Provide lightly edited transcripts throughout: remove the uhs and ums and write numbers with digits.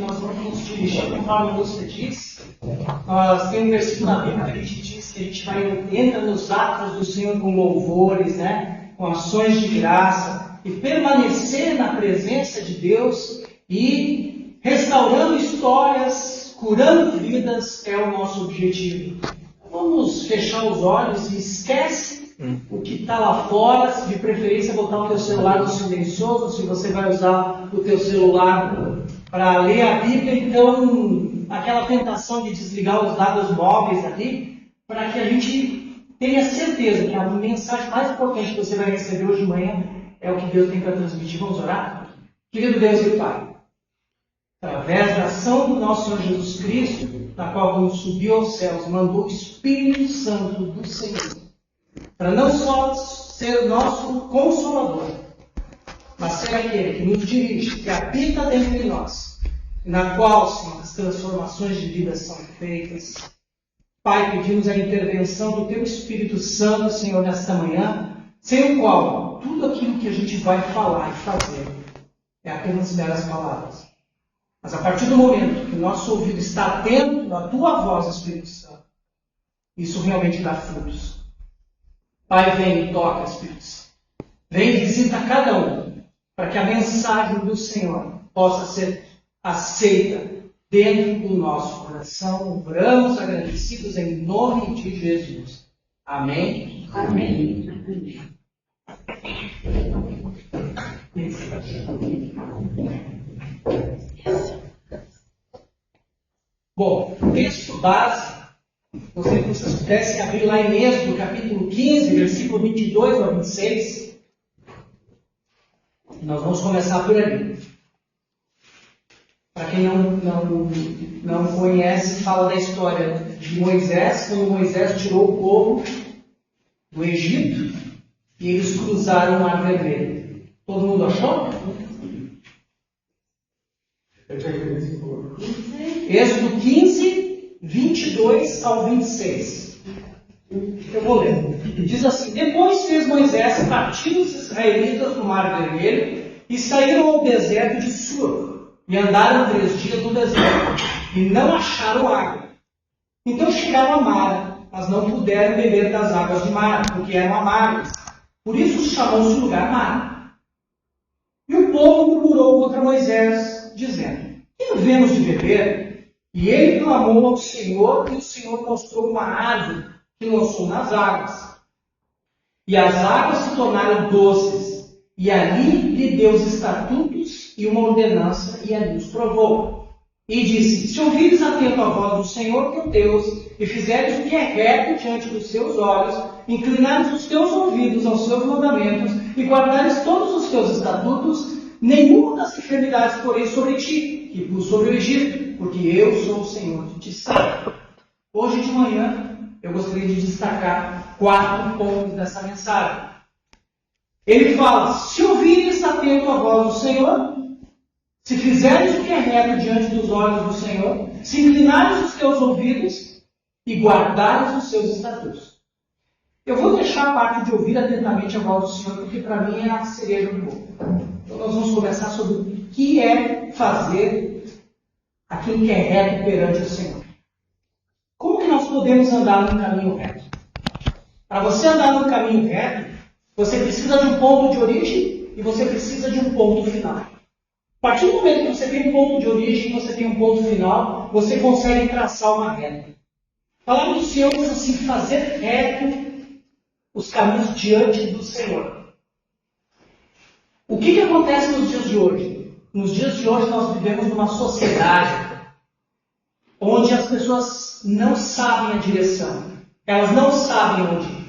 nós vamos nos dirigir, conforme a Lúcia disse. Nós temos um versículo na Bíblia que a gente diz que a gente entra nos atos do Senhor com louvores, né? Com ações de graça, e permanecer na presença de Deus e restaurando histórias, curando vidas é o nosso objetivo. Vamos fechar os olhos e esquece o que está lá fora, de preferência botar o teu celular no silencioso, se você vai usar o teu celular para ler a Bíblia, então aquela tentação de desligar os dados móveis ali, para que a gente tenha certeza que a mensagem mais importante que você vai receber hoje de manhã é o que Deus tem para transmitir. Vamos orar? Querido Deus e Pai, através da ação do nosso Senhor Jesus Cristo, na qual vamos subir aos céus, mandou o Espírito Santo do Senhor, para não só ser nosso consolador, mas ser aquele que nos dirige, que habita dentro de nós, na qual, Senhor, as transformações de vida são feitas. Pai, pedimos a intervenção do Teu Espírito Santo, Senhor, nesta manhã, sem o qual tudo aquilo que a gente vai falar e fazer é apenas meras palavras. Mas a partir do momento que o nosso ouvido está atento à Tua voz, Espírito Santo, isso realmente dá frutos. Pai, vem e toca, Espírito Santo. Vem e visita cada um, para que a mensagem do Senhor possa ser aceita dentro do nosso coração. Oramos agradecidos em nome de Jesus. Amém? Amém. Bom, texto base, gostaria que vocês pudessem abrir lá em Êxodo, capítulo 15, versículo 22 ao 26. Nós vamos começar por ali. Para quem não conhece, fala da história de Moisés, quando Moisés tirou o povo do Egito e eles cruzaram o Mar Vermelho. Todo mundo achou? Êxodo 15, 22 ao 26. Eu vou ler. Diz assim: Depois fez Moisés partir os israelitas do Mar Vermelho e saíram ao deserto de Sur, e andaram 3 dias no deserto, e não acharam água. Então chegaram a Mara, mas não puderam beber das águas de Mara, porque eram amargas. Por isso chamou-se o lugar Mara. E o povo murmurou contra Moisés, dizendo: Que havemos de beber? E ele clamou ao Senhor, e o Senhor mostrou uma árvore que lançou nas águas. E as águas se tornaram doces, e ali lhe deu os estatutos e uma ordenança, e ali os provou. E disse: Se ouvires atento a voz do Senhor teu Deus, e fizeres o que é reto diante dos seus olhos, inclinares os teus ouvidos aos seus mandamentos, e guardares todos os teus estatutos, nenhuma das enfermidades porém sobre ti, que pus sobre o Egito, porque eu sou o Senhor que te salva. Hoje de manhã, eu gostaria de destacar 4 pontos dessa mensagem. Ele fala: se ouvires atento à voz do Senhor, se fizeres o que é reto diante dos olhos do Senhor, se inclinares os teus ouvidos e guardares os seus estatutos. Eu vou deixar a parte de ouvir atentamente a voz do Senhor, porque para mim é a cereja do bolo. Então nós vamos conversar sobre o que é fazer aquilo que é reto perante o Senhor. Como que nós podemos andar no caminho reto? Para você andar no caminho reto, você precisa de um ponto de origem e você precisa de um ponto final. A partir do momento que você tem um ponto de origem e você tem um ponto final, você consegue traçar uma reta. A palavra do Senhor diz assim: fazer reto os caminhos diante do Senhor. O que acontece nos dias de hoje? Nos dias de hoje nós vivemos numa sociedade onde as pessoas não sabem a direção. Elas não sabem onde ir.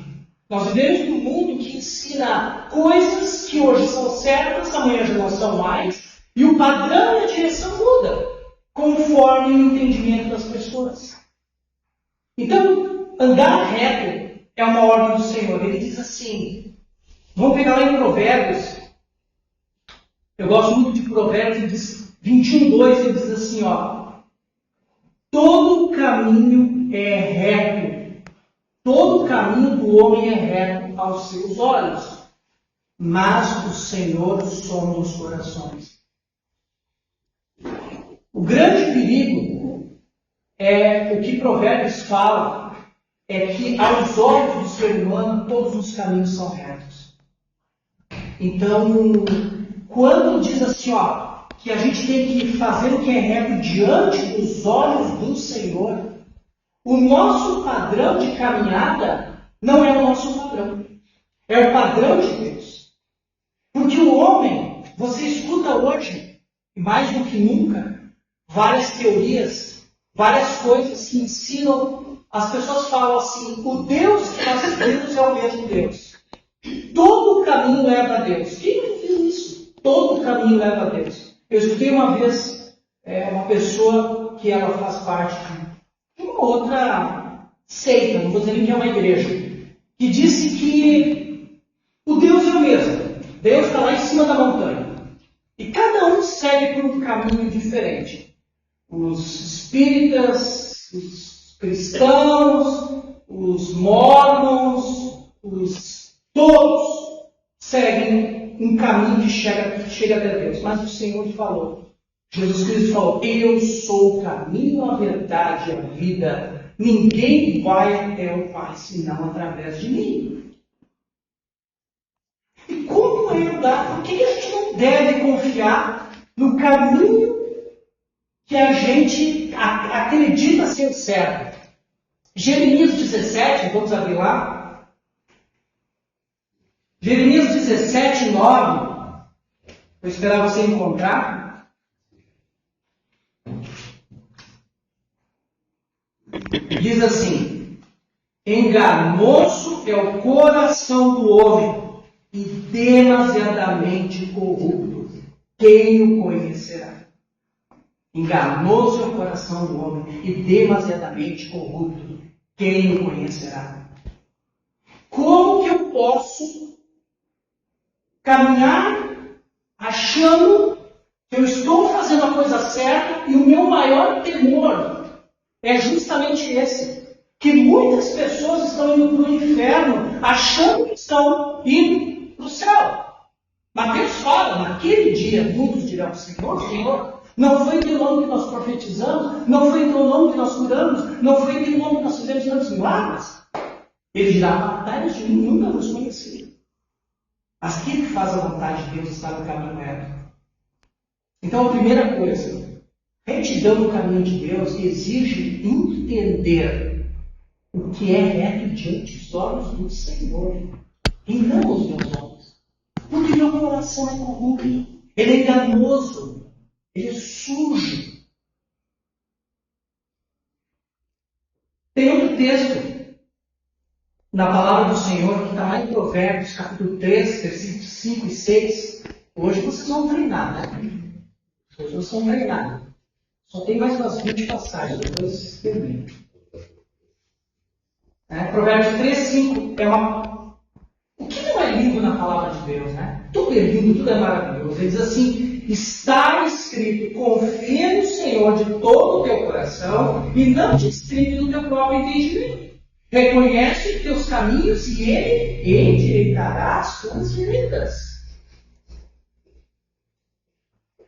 Nós vivemos num mundo que ensina coisas que hoje são certas, amanhã já não são mais, e o padrão e a direção muda conforme o entendimento das pessoas. Então, andar reto é uma ordem do Senhor. Ele diz assim, vamos pegar lá em Provérbios. Eu gosto muito de Provérbios, ele diz 21:2, ele diz assim, todo caminho é reto, todo caminho do homem é reto aos seus olhos, mas o Senhor sonda os corações. O grande perigo é o que Provérbios fala, é que aos olhos do ser humano todos os caminhos são retos. Então, quando diz assim, que a gente tem que fazer o que é reto diante dos olhos do Senhor, o nosso padrão de caminhada não é o nosso padrão. É o padrão de Deus. Porque o homem, você escuta hoje, mais do que nunca, várias teorias, várias coisas que ensinam, as pessoas falam assim, o Deus que nós seguimos é o mesmo Deus. Todo o caminho leva a Deus. Quem não viu isso? Todo o caminho leva a Deus. Eu escutei uma vez uma pessoa que ela faz parte de uma outra seita, não vou dizer nem que é uma igreja, que disse que o Deus é o mesmo. Deus está lá em cima da montanha. E cada um segue por um caminho diferente. Os espíritas, os cristãos, os mormons, todos seguem um caminho que chega até Deus. Mas o Senhor falou, Jesus Cristo falou, eu sou o caminho, a verdade e a vida. Ninguém vai até o Pai senão através de mim. E como é andar? Por que a gente não deve confiar no caminho que a gente acredita ser certo? Jeremias 17, vamos abrir lá. Jeremias 17, 9. Vou esperar você encontrar. Diz assim: enganoso é o coração do homem e demasiadamente corrupto. Quem o conhecerá? Enganoso é o coração do homem e demasiadamente corrupto. Quem o conhecerá? Como que eu posso caminhar achando que eu estou fazendo a coisa certa e o meu maior temor é justamente esse? Que muitas pessoas estão indo para o inferno achando que estão indo para o céu. Mateus fala, naquele dia muitos dirão, Senhor, Senhor, não foi em teu nome que nós profetizamos, não foi em teu nome que nós curamos, não foi em teu nome que nós fizemos tantos milagres. Ele dirá, batalhas de mim nunca vos conheci. Mas quem que faz a vontade de Deus está no caminho reto. Então a primeira coisa, retidão no caminho de Deus exige entender o que é reto diante dos olhos do Senhor, e não os meus olhos. Porque meu coração é corrupto, ele é enganoso, ele é sujo. Tem outro texto na palavra do Senhor que está lá em Provérbios, capítulo 3, versículos 5 e 6. Hoje vocês vão treinar, né? Hoje vocês vão treinar. Só tem mais umas 20 passagens, depois vocês terminam. Provérbios 3, 5 é uma... O que não é lindo na palavra de Deus, né? Tudo é lindo, tudo é maravilhoso. Ele diz assim, está escrito, confia no Senhor de todo o teu coração e não te estribe no teu próprio entendimento. Reconhece os teus caminhos e Ele endireitará as tuas veredas.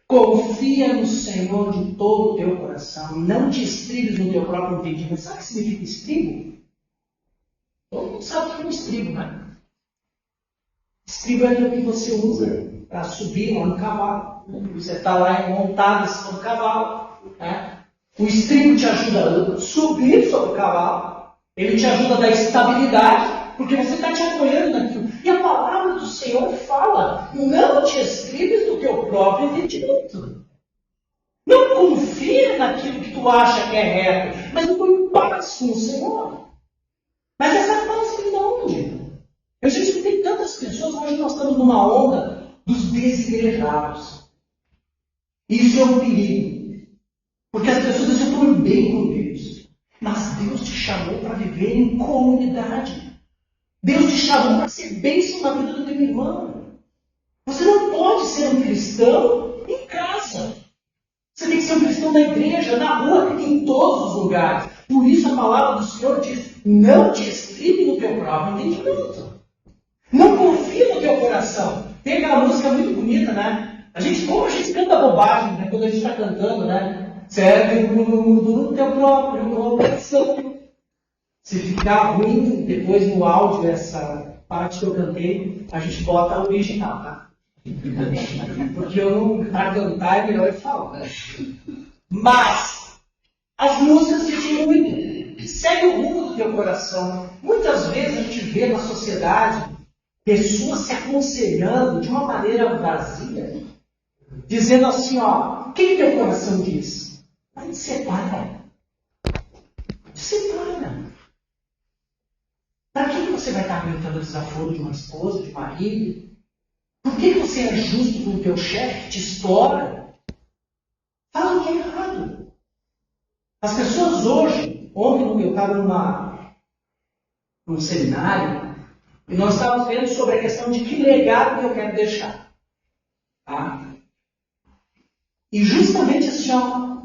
Confia no Senhor de todo o teu coração. Não te estribes no teu próprio entendimento. Sabe o que significa estribo? Todo mundo sabe o que é um estribo, né? Estribo é aquilo que você usa para subir lá no cavalo. Você está lá montado em cima do cavalo. Né? O estribo te ajuda a subir sobre o cavalo. Ele te ajuda a dar estabilidade, porque você está te apoiando naquilo. E a palavra do Senhor fala, não te estribes no teu próprio entendimento. Não confia naquilo que tu acha que é reto, mas tu em paz com o Senhor. Mas essa paz vem de onde? Eu já escutei tantas pessoas, hoje nós estamos numa onda dos desigrejados. Isso é um perigo. Porque as pessoas dizem, eu estou bem com Deus. Mas Deus te chamou para viver em comunidade. Deus te chamou para ser bênção na vida do teu irmão. Você não pode ser um cristão em casa. Você tem que ser um cristão na igreja, na rua, em todos os lugares. Por isso a palavra do Senhor diz, não te estribe no teu próprio entendimento. Não confia no teu coração. Tem aquela música muito bonita, né? Como a gente canta bobagem, né? Quando a gente está cantando, né? Serve no teu próprio coração. Se ficar ruim, depois no áudio, essa parte que eu cantei, a gente bota a original, tá? Porque para cantar é melhor eu falar. Né? Mas as músicas dizem muito. Segue o rumo do teu coração. Muitas vezes a gente vê na sociedade pessoas se aconselhando de uma maneira vazia, dizendo assim, ó, o que teu coração diz? Vai te separa. Te separa. Para que você vai estar aguentando o desaforo de uma esposa, de um marido? Por que você é justo com o teu chefe que te explora? Fala o que é errado. As pessoas hoje, ontem eu estava num seminário, e nós estávamos vendo sobre a questão de que legado que eu quero deixar. Tá? E justamente assim, ó,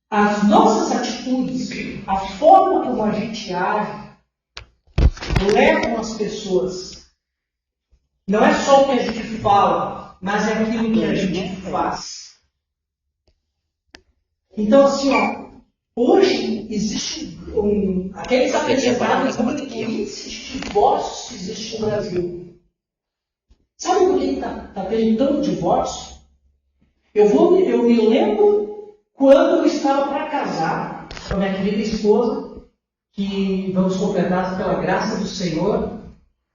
as nossas atitudes, a forma como a gente age, levam as pessoas. Não é só o que a gente fala, mas é aquilo que a gente faz. Então, assim, ó, hoje existe aqueles aprendizados como o índice de divórcios que existe no Brasil. Sabe por que está tendo tanto divórcio? Eu me lembro quando eu estava para casar com a minha querida esposa, que vamos completar pela graça do Senhor.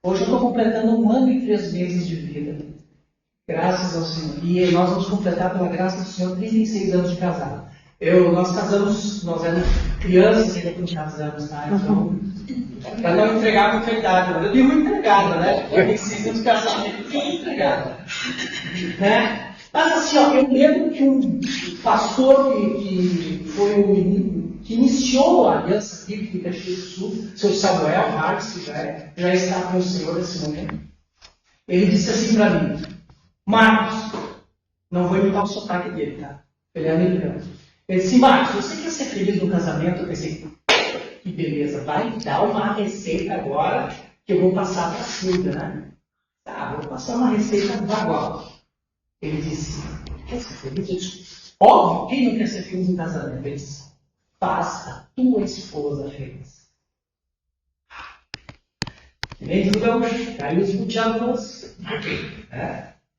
Hoje eu estou completando 1 ano e 3 meses de vida. Graças ao Senhor. E nós vamos completar pela graça do Senhor 36 anos de casado. Nós casamos, nós éramos crianças ainda quando casamos, tá? Então, para não entregar muita idade, eu digo entregada, né? 36 anos de casamento, eu entregada. Né? Mas assim, ó, eu lembro que um pastor que foi o menino que iniciou a Aliança Bíblica de Caxias do Sul, seu Samuel Marques, que já está com o Senhor nesse momento, ele disse assim para mim, Marcos, não vou imitar o sotaque dele, tá? Ele é americano. Ele disse, Marcos, você quer ser feliz no casamento? Eu pensei, que beleza, vai me dar uma receita agora que eu vou passar para a Silvia, né? Tá, vou passar uma receita igual. Ele disse, quer ser feliz? Eu disse, óbvio, quem não quer ser feliz no casamento? Ele disse, faz a tua esposa feliz. Nem tudo é um caiu escutando-nos.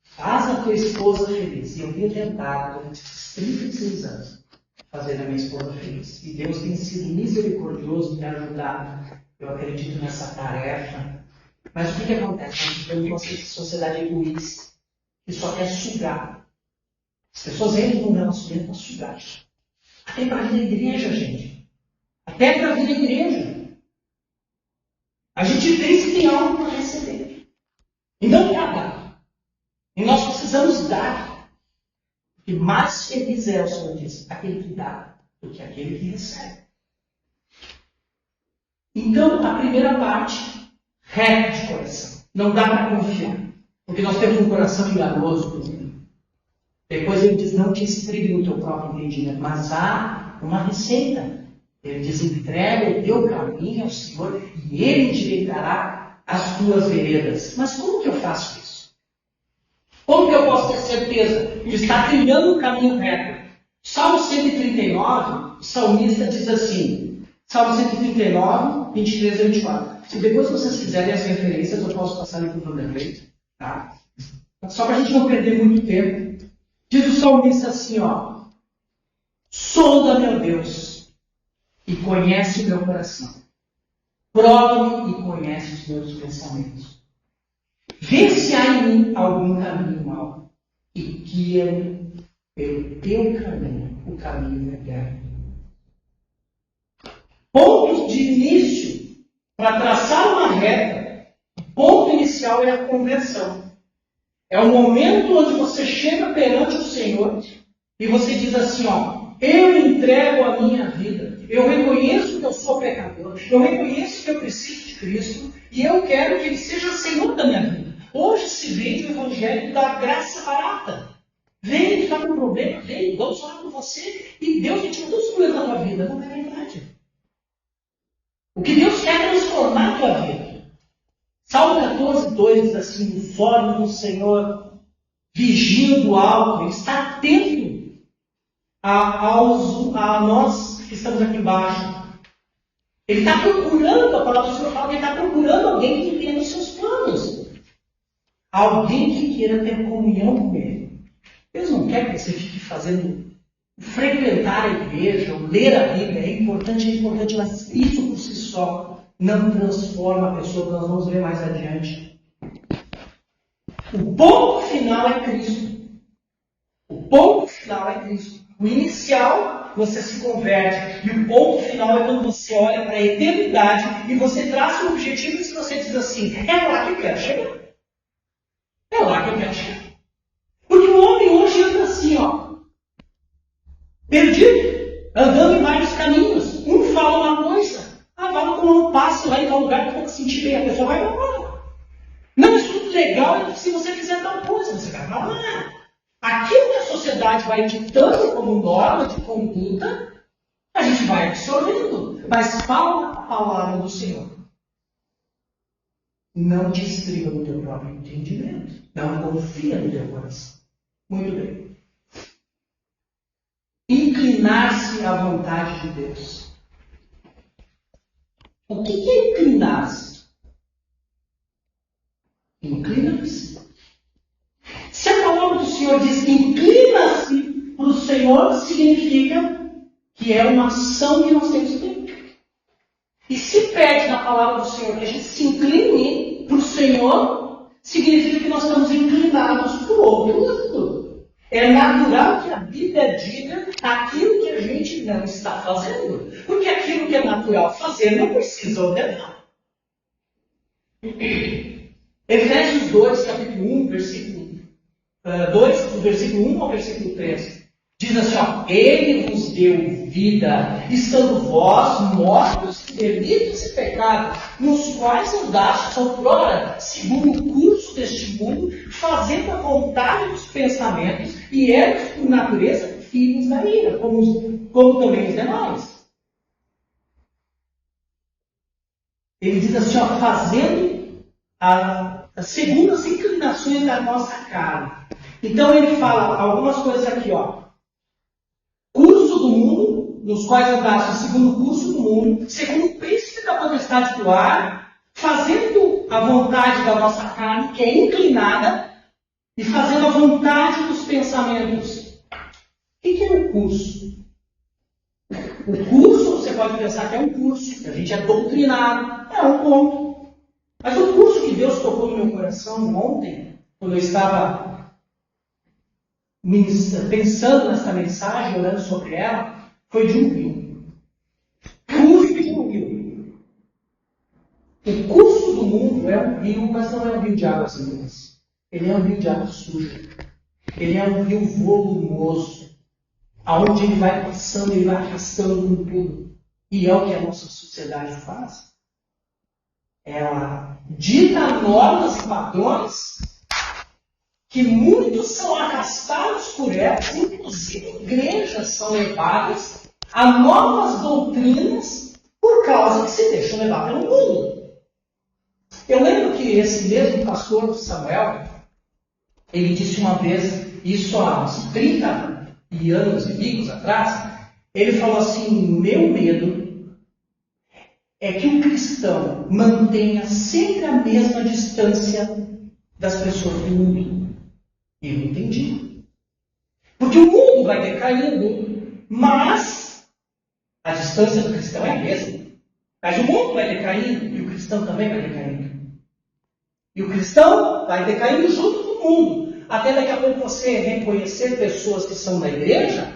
Faz a tua esposa feliz. E eu tenho tentado, durante esses 36 anos, fazer a minha esposa feliz. E Deus tem sido misericordioso em me ajudar. Eu acredito nessa tarefa. Mas o que acontece? Nós temos uma sociedade egoísta que só quer sugar. As pessoas entram no relacionamento para sugar. Até para vir à igreja, gente. Até para vir à igreja. A gente vê que tem algo para receber. E não quer dar. E nós precisamos dar. Porque mais feliz é, o Senhor diz, aquele que dá do que aquele que recebe. Então, a primeira parte, reto de coração. Não dá para confiar. Porque nós temos um coração enganoso. Depois ele diz, não te estribe no teu próprio entendimento, mas há uma receita. Ele diz, entrega o teu caminho ao Senhor e Ele endireitará as tuas veredas. Mas como que eu faço isso? Como que eu posso ter certeza de estar trilhando o caminho reto? Salmo 139, o salmista diz assim, Salmo 139, 23 a 24. Se depois vocês quiserem as referências, eu posso passar ali para o Vanderlei. Tá? Só para a gente não perder muito tempo. Diz o salmista assim, ó. Sonda, meu Deus, e conhece o meu coração. Prova-me e conhece os meus pensamentos. Vê se há em mim algum caminho mau e guia-me pelo teu caminho, o caminho eterno. Pontos de início para traçar uma reta. O ponto inicial é a conversão. É o momento onde você chega perante o Senhor e você diz assim, ó, eu entrego a minha vida, eu reconheço que eu sou pecador, eu reconheço que eu preciso de Cristo e eu quero que Ele seja Senhor da minha vida. Hoje se vende o Evangelho da graça barata. Vem, está com problema, vem, vamos falar com você e Deus te tirou todos os problemas da tua vida. Não é verdade. O que Deus quer é transformar a tua vida. Salmo 14, 2 diz assim, o forno do Senhor, vigia do alto, Ele está atento a nós que estamos aqui embaixo. Ele está procurando, a palavra do Senhor fala que ele está procurando alguém que entenda os seus planos. Alguém que queira ter comunhão com ele. Eles não querem que você fique frequentar a igreja, ou ler a Bíblia. É importante, mas isso por si só não transforma a pessoa, que nós vamos ver mais adiante. O ponto final é Cristo. O ponto final é Cristo. O inicial, você se converte. E o ponto final é quando você olha para a eternidade e você traça um objetivo e você diz assim, é lá que eu quero chegar. É lá que eu quero chegar. Porque o homem hoje anda assim, perdido, andando em vários caminhos. Um fala uma coisa, vai tomar um passe lá em tal lugar que eu vou sentir bem. A pessoa vai embora. Não, isso tudo legal se você fizer tal coisa. Você vai falar, aquilo que a sociedade vai ditando como norma de conduta, a gente vai absorvendo. Mas fala a palavra do Senhor. Não te estriba no teu próprio entendimento. Não confia no teu coração. Muito bem. Inclinar-se à vontade de Deus. O que é inclinar-se? Inclina-se. Se a palavra do Senhor diz inclina-se para o Senhor, significa que é uma ação que nós temos que ter. E se pede na palavra do Senhor que a gente se incline para o Senhor, significa que nós estamos inclinados para o outro lado. É natural que a Bíblia diga aquilo que a gente não está fazendo. Porque aquilo que é natural fazer não precisa ordenar. Efésios 2, capítulo 1, versículo 2, do versículo 1 ao versículo 3. Diz assim, Ele vos deu vida, estando vós mortos em delitos e pecados, nos quais andastes outrora, segundo o curso deste mundo, fazendo a vontade dos pensamentos, e éramos, por natureza, filhos da ira, como também os demais. Ele diz assim, fazendo segundo as inclinações da nossa carne. Então ele fala algumas coisas aqui, curso do mundo, nos quais andaste segundo o curso do mundo, segundo o príncipe da potestade do ar, fazendo a vontade da nossa carne, que é inclinada, e fazendo a vontade dos pensamentos. O que é o curso? O curso, você pode pensar que é um curso, a gente é doutrinado, é um ponto. Mas o curso que Deus tocou no meu coração ontem, quando eu estava pensando nessa mensagem, orando sobre ela, foi de um rio. Curso de um rio. O curso do mundo é um rio, mas não é um rio de águas limpas. Ele é um rio de água suja. Ele é um rio volumoso. Aonde ele vai passando, ele vai arrastando com tudo. E é o que a nossa sociedade faz. Ela dita normas e padrões que muitos são arrastados por elas, inclusive igrejas são levadas a novas doutrinas por causa que se deixam levar pelo mundo. Eu lembro que esse mesmo pastor Samuel, ele disse uma vez, isso há uns 30 anos e picos atrás, ele falou assim, meu medo é que o cristão mantenha sempre a mesma distância das pessoas do mundo. E eu entendi. Porque o mundo vai decaindo, mas a distância do cristão é a mesma. Mas o mundo vai decaindo e o cristão também vai decaindo. E o cristão vai decaindo junto com o mundo. Até daqui a pouco você reconhecer pessoas que são da igreja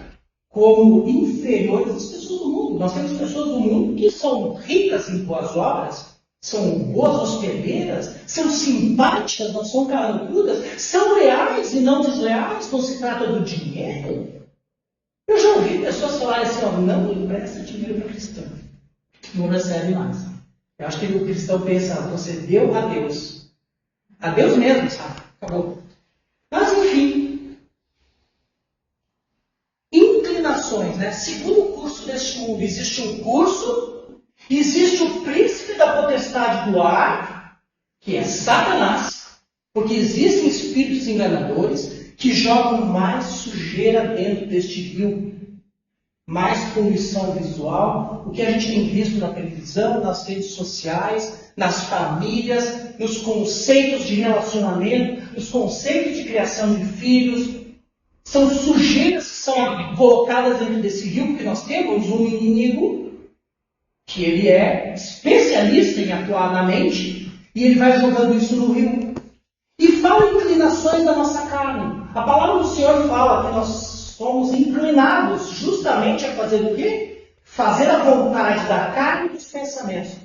como inferiores às pessoas do mundo. Nós temos pessoas do mundo que são ricas em boas obras, são boas hospedeiras, são simpáticas, não são carrancudas, são leais e não desleais quando se trata do dinheiro. Eu já ouvi pessoas falarem assim, não empresta dinheiro para o cristão. Não recebe mais. Eu acho que o cristão pensa, você deu a Deus. A Deus mesmo, sabe? Acabou. Mas enfim. Inclinações, né? Segundo o curso deste mundo, existe um curso, existe o príncipe da potestade do ar, que é Satanás, porque existem espíritos enganadores que jogam mais sujeira dentro deste rio mais poluição visual, o que a gente tem visto na televisão, nas redes sociais, nas famílias, nos conceitos de relacionamento, nos conceitos de criação de filhos. São sujeiras que são colocadas dentro desse rio, porque nós temos um inimigo que ele é especialista em atuar na mente, e ele vai jogando isso no rio. E fala inclinações da nossa carne. A palavra do Senhor fala que nós somos inclinados justamente a fazer o quê? Fazer a vontade da carne e dos pensamentos.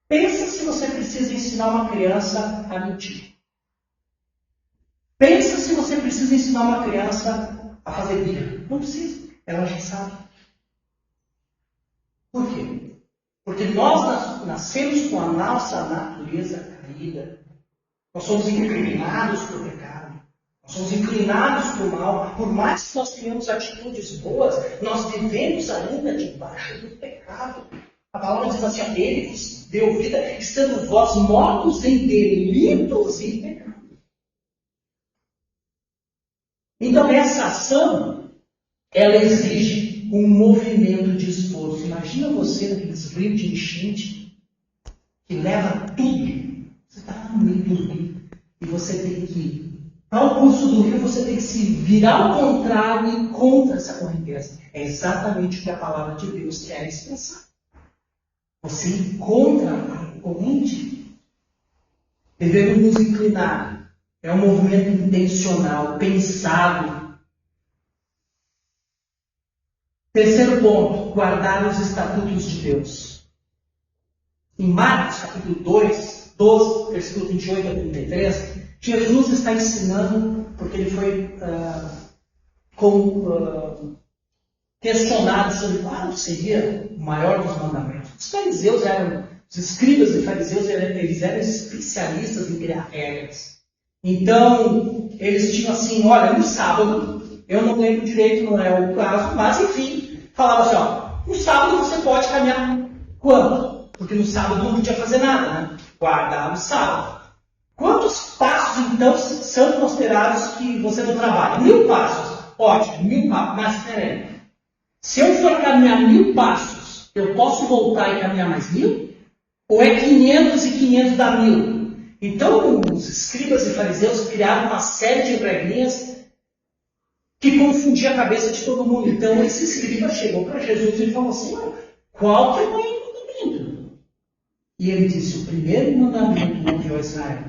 Pensa se você precisa ensinar uma criança a mentir. Pensa se você precisa ensinar uma criança a fazer birra. Não precisa. Ela já sabe. Por quê? Porque nós nascemos com a nossa natureza caída. Nós somos inclinados para o pecado. Nós somos inclinados para o mal. Por mais que nós tenhamos atitudes boas, nós vivemos ainda debaixo do pecado. A palavra diz assim, ele vos deu vida, estando vós mortos em delitos e pecados. Então essa ação, ela exige um movimento de esforço. Imagina você naqueles rios de enchente, que leva tudo. Você está no meio do rio e você tem que, ao curso do rio, você tem que se virar ao contrário e contra essa correnteza. É exatamente o que a palavra de Deus quer expressar. Você encontra a corrente. Devemos nos inclinar. É um movimento intencional, pensado. Terceiro ponto, guardar os estatutos de Deus. Em Marcos, capítulo 2, 12, versículo 28 a 33, Jesus está ensinando, porque ele foi questionado sobre qual seria o maior dos mandamentos. Os escribas e fariseus, eles eram especialistas em criar regras. Então, eles tinham assim, olha, no sábado, eu não lembro direito, não é o caso, mas enfim, falava assim, ó, no sábado você pode caminhar quanto? Porque no sábado não podia fazer nada, né? Guardar o sábado. Quantos passos, então, são considerados que você não trabalha? 1000 passos. Ótimo, 1000 passos. Mas, peraí. Se eu for caminhar 1000 passos, eu posso voltar e caminhar mais 1000? Ou é 500 e 500 dá 1000? Então, os escribas e fariseus criaram uma série de regrinhas que confundia a cabeça de todo mundo. Então, esse escriba chegou para Jesus e falou assim, qual que é o maior mandamento? E ele disse, o primeiro mandamento ouviu a Israel.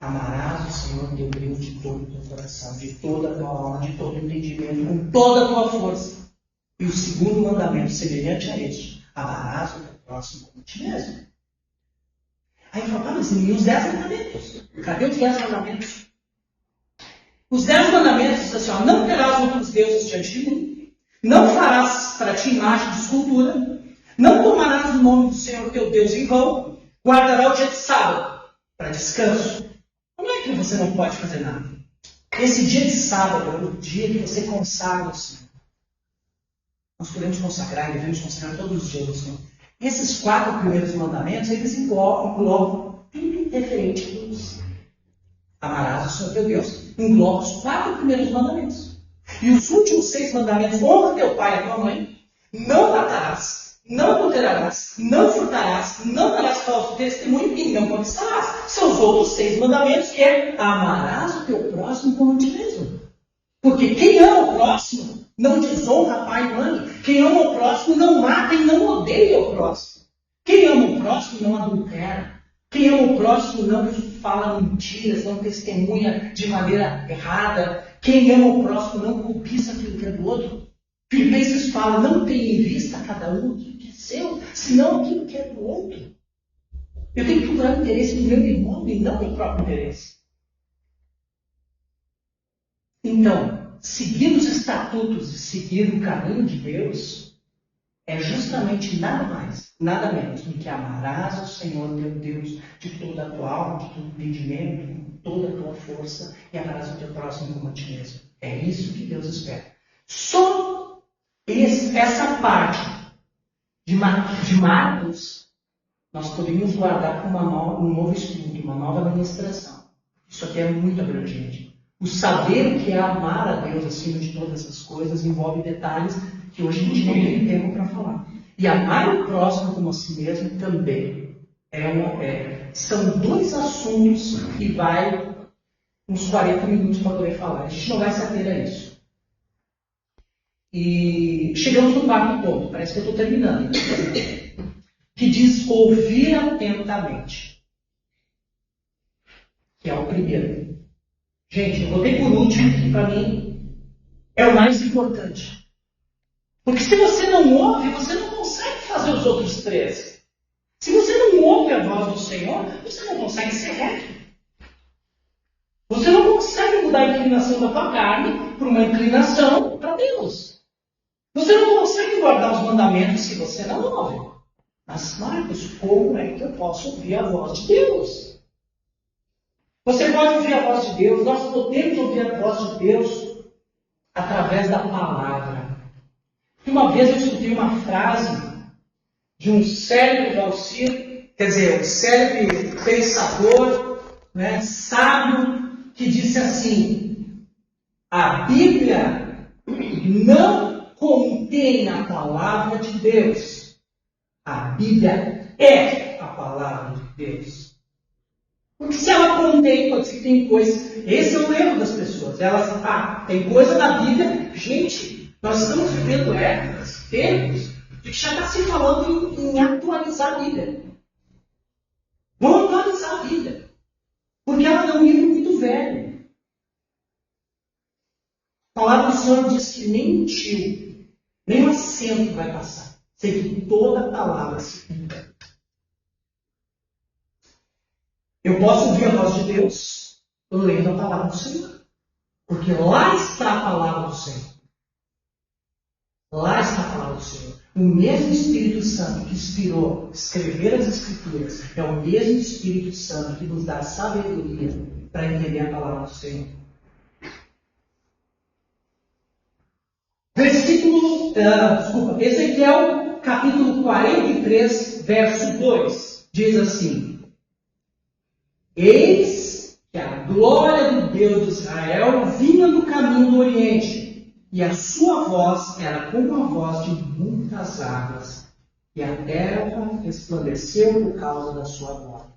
Amarás o Senhor teu Deus de todo o teu coração, de toda a tua alma, de todo o entendimento, com toda a tua força. E o segundo mandamento, semelhante a este, amarás o teu próximo como ti mesmo. Aí fala, mas e os 10 mandamentos? Cadê os 10 mandamentos? Os 10 mandamentos dizem assim, não terás outros deuses diante de mim, não farás para ti imagem de escultura, não tomarás o nome do Senhor teu Deus em vão, guardará o dia de sábado para descanso. Como é que você não pode fazer nada? Esse dia de sábado é o dia que você consagra o Senhor. Nós podemos consagrar e devemos consagrar todos os dias ao Senhor. Esses 4 primeiros mandamentos, eles englobam tudo referente a Deus. Amarás o Senhor teu Deus. Engloba os 4 primeiros mandamentos. E os últimos 6 mandamentos, honra teu pai e a tua mãe, não matarás, não adulterarás, não furtarás, não darás falso testemunho e não cobiçarás. São os outros 6 mandamentos que é amarás o teu próximo como a ti mesmo. Porque quem ama o próximo não desonra pai e mãe. Quem ama o próximo não mata e não odeia o próximo. Quem ama o próximo não adultera. Quem ama o próximo não fala mentiras, não testemunha de maneira errada. Quem ama o próximo não cobiça aquilo que é do outro. Filipenses fala, não tenha em vista cada um aquilo que é seu, senão aquilo que é do outro. Eu tenho que procurar o interesse do meu irmão e não meu próprio interesse. Então, seguir os estatutos e seguir o caminho de Deus é justamente nada mais, nada menos do que amarás o Senhor teu Deus de toda a tua alma, de todo o entendimento, com toda a tua força e amarás o teu próximo como a ti mesmo. É isso que Deus espera. Só essa parte de Marcos nós podemos guardar para um novo estudo, uma nova administração. Isso aqui é muito abrangente. O saber o que é amar a Deus acima de todas as coisas envolve detalhes que hoje a gente não tem tempo para falar. E amar o próximo como a si mesmo também são dois assuntos que vai uns 40 minutos para poder falar. A gente não vai se ater a isso. E chegamos no quarto ponto, parece que eu estou terminando. Que diz ouvir atentamente. Que é o primeiro. Gente, eu botei por último, que para mim é o mais importante. Porque se você não ouve, você não consegue fazer os outros três. Se você não ouve a voz do Senhor, você não consegue ser reto. Você não consegue mudar a inclinação da tua carne para uma inclinação para Deus. Você não consegue guardar os mandamentos se você não ouve. Mas, Marcos, como é que eu posso ouvir a voz de Deus? Você pode ouvir a voz de Deus, nós podemos ouvir a voz de Deus através da palavra. Uma vez eu escutei uma frase de um célebre Valcir, quer dizer, um célebre pensador, sábio, que disse assim: a Bíblia não contém a palavra de Deus. A Bíblia é a palavra de Deus. Porque se ela contém, pode ser que tem coisa. Esse é o erro das pessoas. Elas, tem coisa na Bíblia. Gente, nós estamos vivendo épocas, tempos, de que já está se falando em atualizar a Bíblia. Vamos atualizar a Bíblia. Porque ela é um livro muito velho. A palavra do Senhor diz que nem um tio, nem um acento vai passar, sem que toda a palavra se cumpra. Eu posso ouvir a voz de Deus lendo a palavra do Senhor. Porque lá está a palavra do Senhor. Lá está a palavra do Senhor. O mesmo Espírito Santo que inspirou escrever as Escrituras é o mesmo Espírito Santo que nos dá sabedoria para entender a palavra do Senhor. Ezequiel, capítulo 43, verso 2, diz assim: eis que a glória do Deus de Israel vinha no caminho do Oriente, e a sua voz era como a voz de muitas águas, e a terra resplandeceu por causa da sua glória.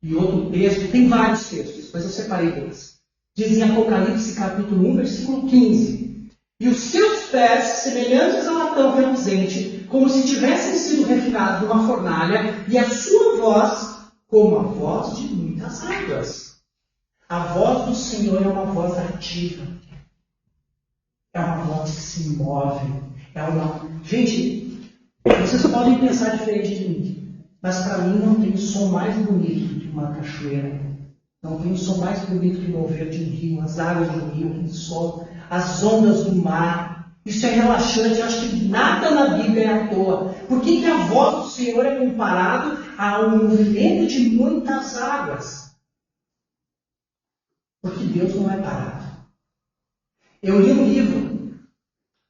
E outro texto, tem vários textos, mas eu separei dois. Diz em Apocalipse capítulo 1, versículo 15: e os seus pés, semelhantes a latão reluzente, como se tivessem sido refinados numa fornalha, e a sua voz como a voz de muitas águas. A voz do Senhor é uma voz ativa. É uma voz que se move. Gente, vocês podem pensar diferente de mim, mas para mim não tem som mais bonito do que uma cachoeira. Não tem som mais bonito que o mover de um rio, as águas de um rio, aquele sol, as ondas do mar. Isso é relaxante. Eu acho que nada na Bíblia é à toa. Por que a voz do Senhor é comparado ao movimento de muitas águas? Porque Deus não é parado. Eu li um livro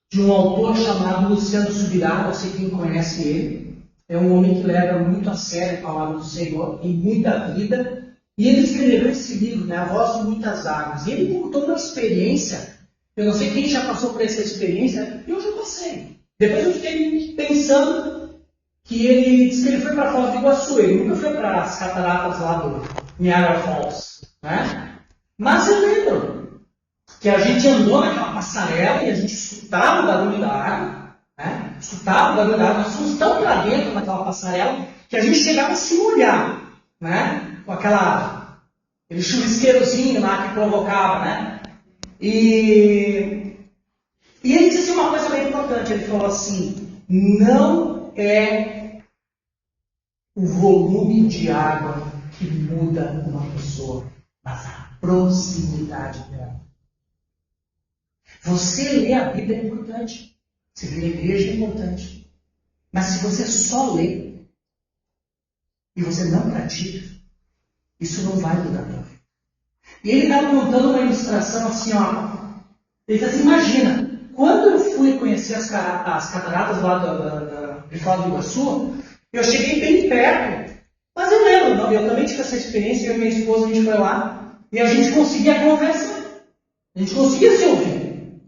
de um autor chamado Luciano Subirá, não sei quem conhece ele. É um homem que leva muito a sério a palavra do Senhor, em muita vida. E ele escreveu esse livro, A Voz de Muitas Águas. E ele contou uma experiência. Eu não sei quem já passou por essa experiência, eu já passei. Depois eu fiquei pensando que ele disse que ele foi para a Foz do Iguaçu. Ele nunca foi para as cataratas lá do Niagara Falls. Mas eu lembro que a gente andou naquela passarela e a gente escutava o barulho da água. Escutava o barulho da água. Nós fomos tão para dentro naquela passarela que a gente chegava a se molhar. Com aquele chuvisqueirozinho lá que provocava. E ele disse uma coisa bem importante. Ele falou assim: não é o volume de água que muda uma pessoa, mas a proximidade dela. Você ler a Bíblia é importante. Você vir à igreja é importante. Mas se você só lê e você não pratica, isso não vai mudar a tua vida. E ele estava contando uma ilustração assim, ele disse assim: imagina, quando eu fui conhecer as cataratas lá de Foz do Iguaçu, eu cheguei bem perto. Mas eu lembro, eu também tive essa experiência, eu e minha esposa, a gente foi lá, e a gente conseguia conversar. A gente conseguia se ouvir.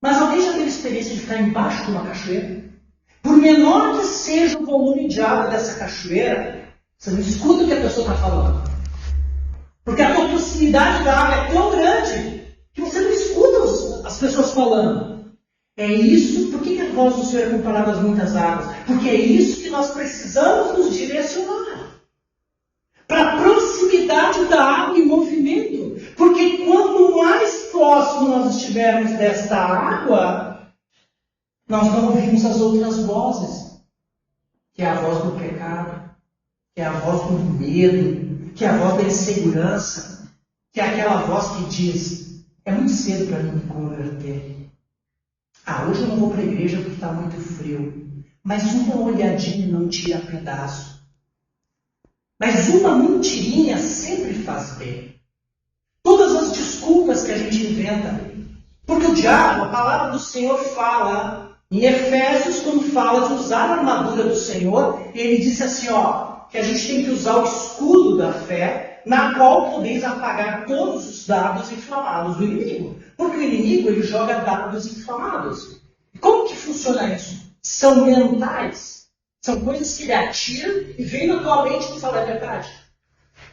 Mas alguém já teve experiência de ficar embaixo de uma cachoeira? Por menor que seja o volume de água dessa cachoeira, você não escuta o que a pessoa está falando. Porque a tua proximidade da água é tão grande que você não escuta as pessoas falando. É isso, por que a voz do Senhor é comparada às muitas águas? Porque é isso que nós precisamos nos direcionar. Para a proximidade da água em movimento. Porque quanto mais próximo nós estivermos desta água, nós não ouvimos as outras vozes. Que é a voz do pecado, que é a voz do medo, que é a voz da insegurança, que é aquela voz que diz, é muito cedo para mim me converter. Hoje eu não vou para a igreja porque está muito frio. Mas uma olhadinha não tira pedaço. Mas uma mentirinha sempre faz bem. Todas as desculpas que a gente inventa. Porque o diabo, a palavra do Senhor fala, em Efésios, quando fala de usar a armadura do Senhor, ele disse assim, que a gente tem que usar o escudo da fé, na qual podeis apagar todos os dardos inflamados do inimigo. Porque o inimigo, ele joga dardos inflamados. E como que funciona isso? São mentais. São coisas que ele atira e vem na tua mente e fala a verdade.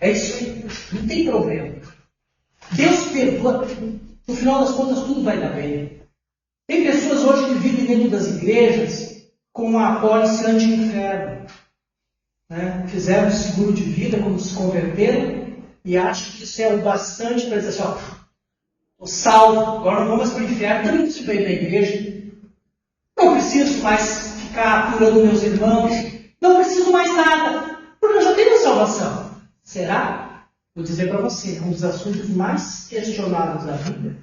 É isso aí. Não tem problema. Deus perdoa. No final das contas, tudo vai dar bem. Tem pessoas hoje que vivem dentro das igrejas com uma apólice anti-inferno. Fizeram um seguro de vida quando se converteram e acham que isso é o bastante para dizer assim, estou salvo, agora não vou mais para o inferno, também preciso ir na igreja. Não preciso mais ficar apurando meus irmãos. Não preciso mais nada, porque eu já tenho salvação. Será? Vou dizer para você, um dos assuntos mais questionados da vida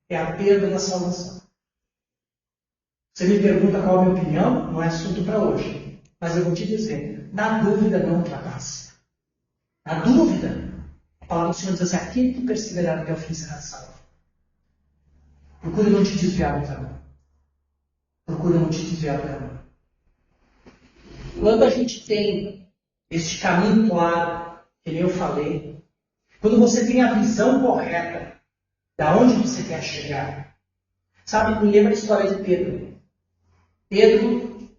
é a perda da salvação. Você me pergunta qual é a minha opinião, não é assunto para hoje. Mas eu vou te dizer, na dúvida não ultrapassa. Na dúvida, a palavra do Senhor diz assim, aquele que perseverar até o fim será salvo. Procure não te desviar do caminho. Procure não te desviar do caminho. Quando a gente tem este caminho claro, que nem eu falei, quando você tem a visão correta de onde você quer chegar, sabe, me lembra a história de Pedro. Pedro,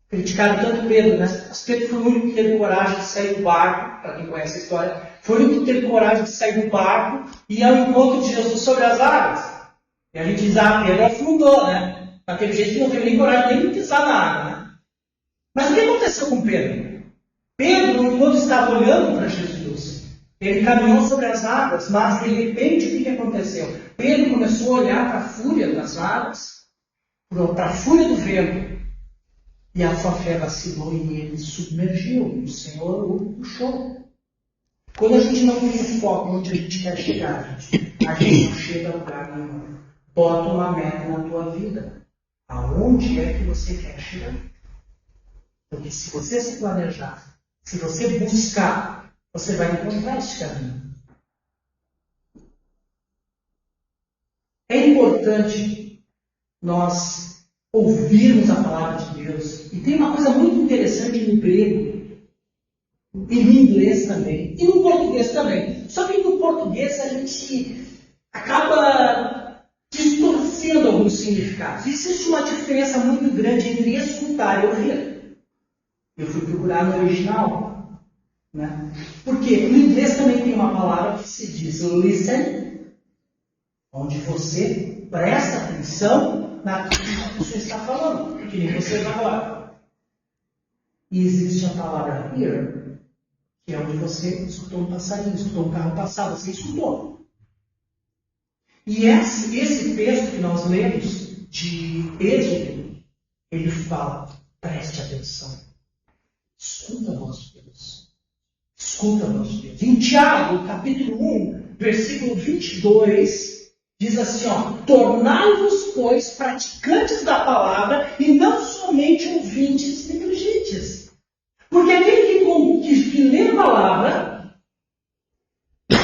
criticaram tanto Pedro, né? Mas Pedro foi o único que teve coragem de sair do barco, para quem conhece a história, foi o único que teve coragem de sair do barco e ir ao encontro de Jesus sobre as águas. E a gente diz, Pedro afundou, né? Mas teve gente que não teve nem coragem nem de pisar na água, né? Mas o que aconteceu com Pedro? Pedro, enquanto estava olhando para Jesus, ele caminhou sobre as águas, mas de repente o que aconteceu? Pedro começou a olhar para a fúria das águas, para a fúria do vento, e a sua fé vacilou e ele submergiu, e o Senhor o puxou. Quando a gente não tem o foco onde a gente quer chegar, a gente não chega a lugar nenhum. Bota uma meta na tua vida. Aonde é que você quer chegar? Porque se você se planejar, se você buscar, você vai encontrar esse caminho. É importante nós ouvirmos a palavra de Deus. E tem uma coisa muito interessante no grego, e no inglês também, e no português também. Só que no português a gente acaba distorcendo alguns significados. Existe uma diferença muito grande entre escutar e ouvir. Eu fui procurar no original, né? Porque no inglês também tem uma palavra que se diz listen, onde você presta atenção naquilo que você está falando, que nem vocês agora. E existe a palavra hear, que é onde você escutou um passarinho, escutou um carro passar, você escutou. E esse texto que nós lemos de Êxodo, ele fala, preste atenção, escuta a voz de Deus. Escuta a voz de Deus. Em Tiago, capítulo 1, versículo 22, diz assim, tornai-vos, pois, praticantes da palavra e não somente ouvintes negligentes. Porque aquele que lê a palavra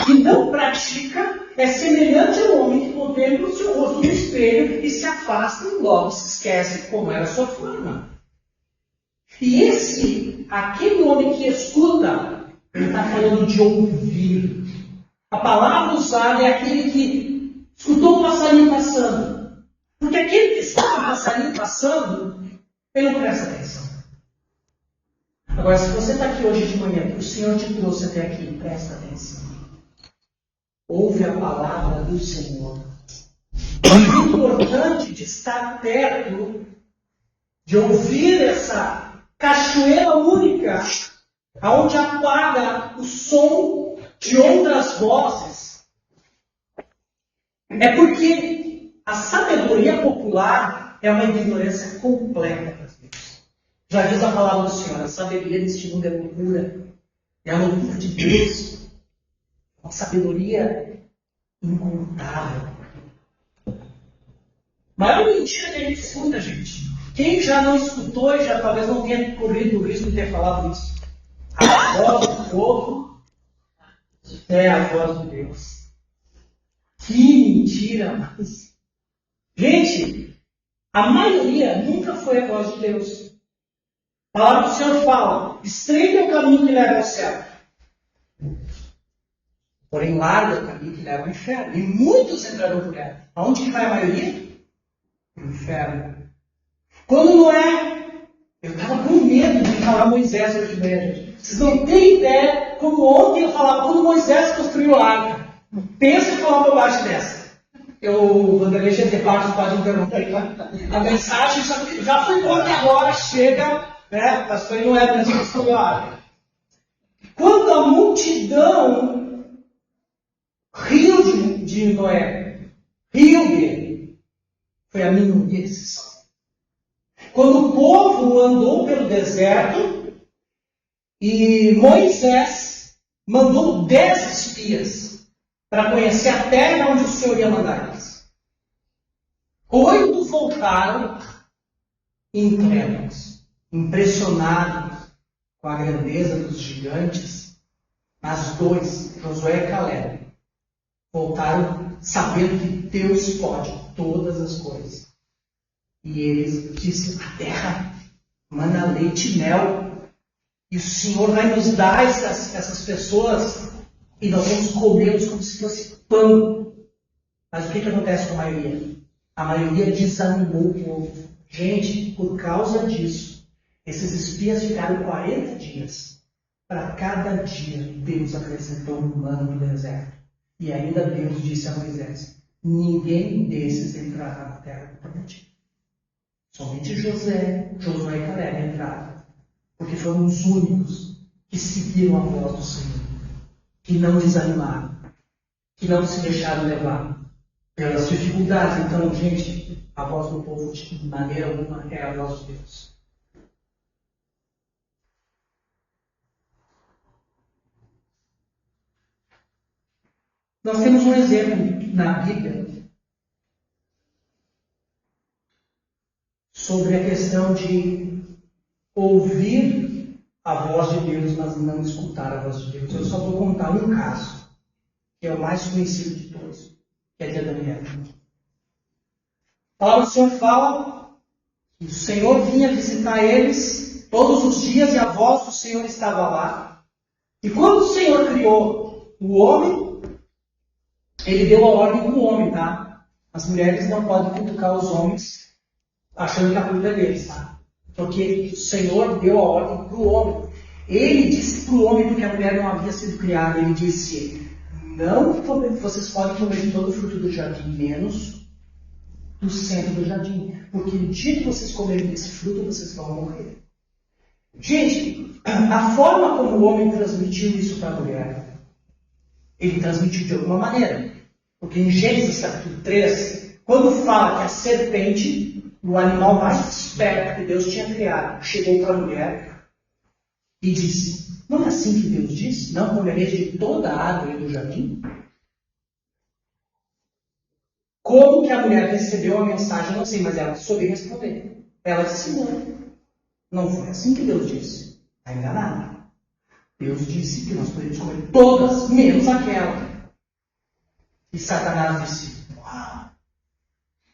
e não pratica é semelhante ao homem que contempla o seu rosto no espelho e se afasta e logo se esquece como era a sua forma. E aquele homem que escuta, ele está falando de ouvir. A palavra usada é aquele que escutou um passarinho passando. Porque aquele que está com o passarinho passando, ele não presta atenção. Agora, se você está aqui hoje de manhã, que o Senhor te trouxe até aqui, presta atenção. Ouve a palavra do Senhor. É importante de estar perto, de ouvir essa cachoeira única, onde apaga o som de outras vozes. É porque a sabedoria popular é uma ignorância completa das Deus. Já diz a palavra do Senhor, a sabedoria deste mundo é loucura. É a loucura de Deus. Uma sabedoria incontável. Maior mentira que a gente escuta, gente. Quem já não escutou e já talvez não tenha corrido o risco de ter falado isso. A voz do povo é a voz de Deus. Que mentira, mas... Gente, a maioria nunca foi a voz de Deus. A palavra do Senhor fala, estreito é o caminho que leva ao céu. Porém, largo é o caminho que leva ao inferno. E muitos entrarão por ela. Aonde que vai a maioria? No inferno. Quando Noé, eu estava com medo de falar Moisés hoje de manhã, gente. Vocês não têm ideia como ontem eu falava quando Moisés construiu a arca. Pensa em falar uma bobagem dessa. O Vanderlei GT Barros pode interromper, tá? A mensagem já foi conta agora, chega, né? Mas foi Noé mesmo que construiu a arca. Quando a multidão riu de Noé, riu dele, foi a minoria que se salvou. Quando o povo andou pelo deserto e Moisés mandou 10 espias para conhecer a terra onde o Senhor ia mandar eles. 8 voltaram incrédulos, impressionados com a grandeza dos gigantes, mas 2, Josué e Caleb, voltaram sabendo que Deus pode todas as coisas. E eles disseram, a terra manda leite e mel. E o Senhor vai nos dar essas pessoas e nós vamos comê-los como se fosse pão. Mas o que acontece com a maioria? A maioria desanimou o povo. Gente, por causa disso, esses espias ficaram 40 dias. Para cada dia, Deus acrescentou um mano no deserto. E ainda Deus disse a Moisés, ninguém desses entrará na terra prometida. Somente Josué e Caleb entraram, porque foram os únicos que seguiram a voz do Senhor, que não desanimaram, que não se deixaram levar pelas dificuldades. Então, gente, a voz do povo de maneira alguma é a voz de Deus. Nós temos um exemplo na Bíblia sobre a questão de ouvir a voz de Deus, mas não escutar a voz de Deus. Eu só vou contar um caso, que é o mais conhecido de todos, que é de Adão e Eva. A palavra do Senhor fala que o Senhor vinha visitar eles todos os dias e a voz do Senhor estava lá. E quando o Senhor criou o homem, ele deu a ordem para o homem, tá? As mulheres não podem cutucar os homens achando que a culpa é deles, tá? Porque o Senhor deu a ordem para o homem. Ele disse para o homem, porque a mulher não havia sido criada, ele disse, vocês podem comer de todo o fruto do jardim, menos do centro do jardim. Porque no dia que vocês comerem desse fruto, vocês vão morrer. Gente, a forma como o homem transmitiu isso para a mulher, ele transmitiu de alguma maneira. Porque em Gênesis capítulo 3, quando fala que a serpente, o animal mais esperto que Deus tinha criado, chegou para a mulher e disse, não é assim que Deus disse? Não comereis de toda a árvore do jardim? Como que a mulher recebeu a mensagem? Eu não sei, mas ela soube responder. Ela disse, não foi assim que Deus disse. Está enganada. Deus disse que nós podemos comer todas, menos aquela. E Satanás disse, uau,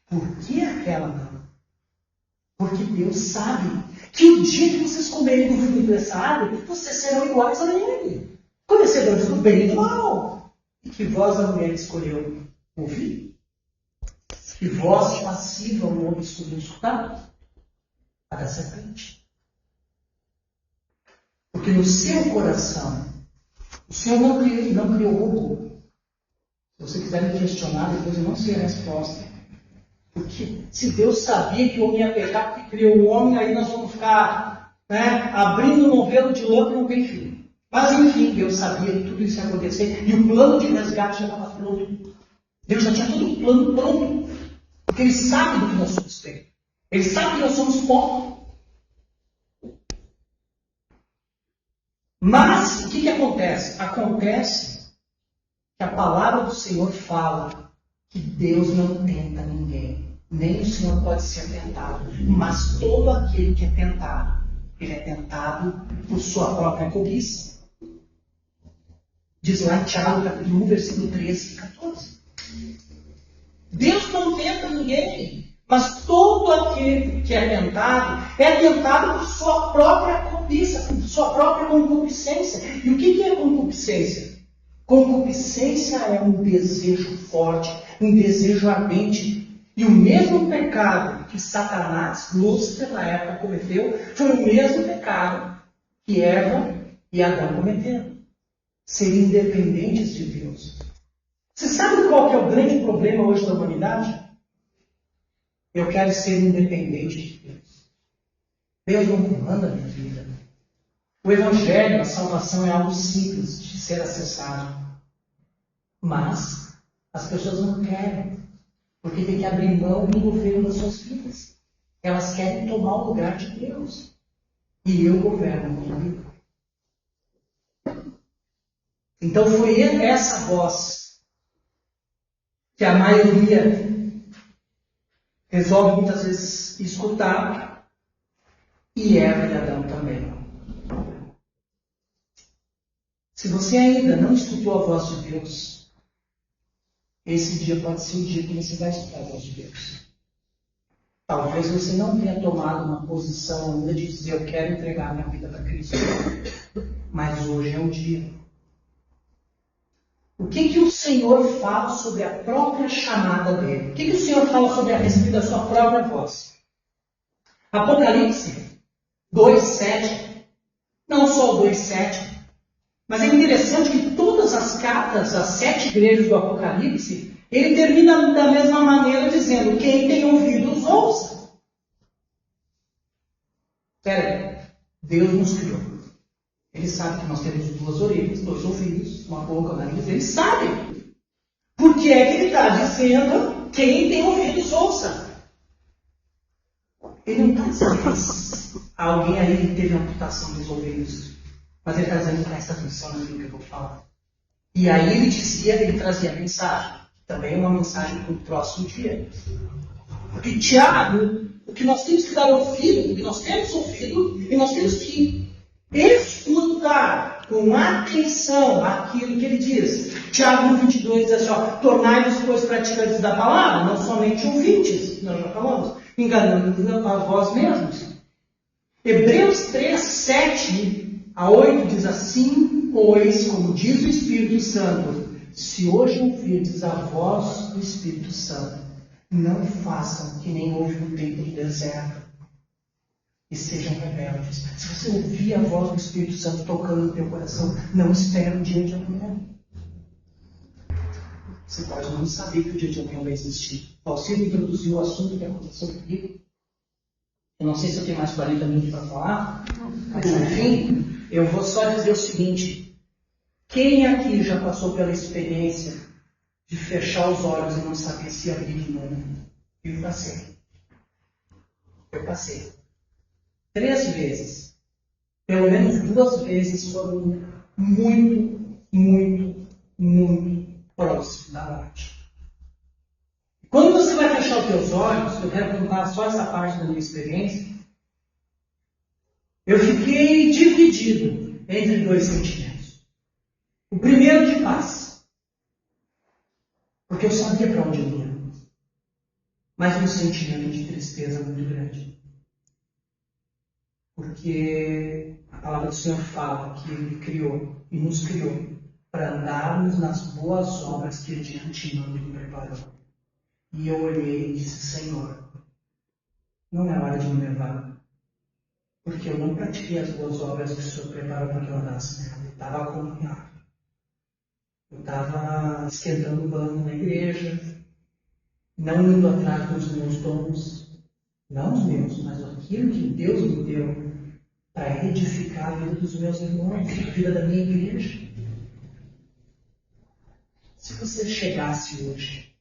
por que aquela não? Porque Deus sabe que o dia que vocês comerem do fruto dessa árvore, vocês serão iguais a ele, conhecedores do bem e do mal. E que voz a mulher escolheu ouvir? E voz passiva o homem escutar? A da serpente. Porque no seu coração, o Senhor não criou robô. Se você quiser me questionar, depois eu não sei a resposta. Porque se Deus sabia que o homem ia pecar, porque criou o homem, aí nós vamos ficar abrindo um novelo de lã que não tem fim. Mas enfim, Deus sabia que tudo isso ia acontecer e o plano de resgate já estava pronto. Deus já tinha todo o plano pronto. Porque Ele sabe do que nós somos feitos. Ele sabe que nós somos pó. Mas o que acontece? Acontece que a palavra do Senhor fala que Deus não tenta ninguém. Nem o Senhor pode ser tentado. Mas todo aquele que é tentado, ele é tentado por sua própria cobiça. Diz lá em Tiago, capítulo 1, versículo 13 e 14. Deus não tenta ninguém. Mas todo aquele que é tentado por sua própria cobiça, por sua própria concupiscência. E o que é concupiscência? Concupiscência é um desejo forte, um desejo ardente. E o mesmo pecado que Satanás, Lúcifer, na época cometeu, foi o mesmo pecado que Eva e Adão cometeram. Serem independentes de Deus. Você sabe qual que é o grande problema hoje da humanidade? Eu quero ser independente de Deus. Deus não comanda a minha vida. O Evangelho, a salvação é algo simples de ser acessado. Mas as pessoas não querem. Porque tem que abrir mão do governo das suas vidas. Elas querem tomar o lugar de Deus. E eu governo a minha vida. Então foi essa voz que a maioria resolve muitas vezes escutar, e Eva e Adão também. Se você ainda não escutou a voz de Deus, esse dia pode ser o dia que você vai escutar a voz de Deus. Talvez você não tenha tomado uma posição ainda de dizer eu quero entregar minha vida para Cristo. Mas hoje é o dia. O que o Senhor fala sobre a própria chamada dele? O que o Senhor fala sobre a respeito da sua própria voz? Apocalipse 2:7. Não só o 2:7. Mas é interessante que todas as cartas, as 7 igrejas do Apocalipse, ele termina da mesma maneira dizendo, quem tem ouvidos, ouça. Espera aí. Deus nos criou. Ele sabe que nós temos 2 orelhas, 2 ouvidos, uma boca, um nariz. Ele sabe. Por que é que ele está dizendo quem tem ouvidos, ouça? Ele não está dizendo que alguém aí teve amputação dos ouvidos. Mas ele está dizendo, presta atenção naquilo que eu vou falar. E aí ele trazia a mensagem. Também uma mensagem para o próximo dia. Porque Tiago, o que nós temos que dar ouvido, o que nós temos ouvido, e nós temos que escutar com atenção aquilo que ele diz. Tiago 1:22 diz assim, tornai-vos, pois, praticantes da palavra, não somente ouvintes, nós já falamos, enganando a vós mesmos. Hebreus 3:7-8 diz assim, pois, como diz o Espírito Santo, se hoje ouvirdes a voz do Espírito Santo, não façam que nem houve no tempo do deserto, e sejam rebeldes. Se você ouvir a voz do Espírito Santo tocando no teu coração, não espere o dia de amanhã. Você pode não saber que o dia de amanhã vai existir. Paulo introduziu o assunto que aconteceu comigo. Eu não sei se eu tenho mais 40 minutos para falar, mas enfim, eu vou só dizer o seguinte. Quem aqui já passou pela experiência de fechar os olhos e não saber se abrir de novo? Eu passei. 3 vezes. Pelo menos 2 vezes foram muito, muito, muito próximos da morte. Quando você vai fechar os teus olhos, eu quero contar só essa parte da minha experiência, eu fiquei dividido entre 2 sentimentos. O primeiro de paz. Porque eu sabia para onde eu ia. Mas um sentimento de tristeza muito grande. Porque a palavra do Senhor fala que Ele criou e nos criou para andarmos nas boas obras que Ele de antemão preparou. E eu olhei e disse: Senhor, não é hora de me levar, porque eu não pratiquei as boas obras que o Senhor preparou para que eu andasse nela. Eu estava acompanhado. Eu estava esquentando o banco na igreja, não indo atrás dos meus dons, não os meus, mas aquilo que Deus me deu para edificar a vida dos meus irmãos, a vida da minha igreja. Se você chegasse hoje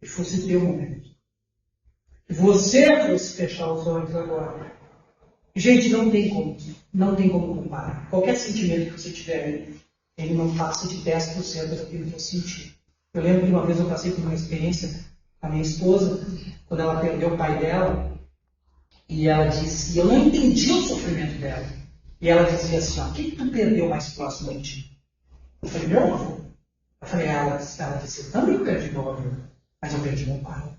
e fosse teu momento, e você fosse fechar os olhos agora, gente, não tem como comparar. Qualquer sentimento que você tiver, ele não passa de 10% daquilo que eu senti. Eu lembro que uma vez eu passei por uma experiência com a minha esposa, quando ela perdeu o pai dela, e ela disse, e eu não entendi o sofrimento dela. E ela dizia assim: ó, quem tu perdeu mais próximo de ti? Eu falei: meu avô. Eu falei: ela disse: eu também perdi meu avô, mas eu perdi meu pai.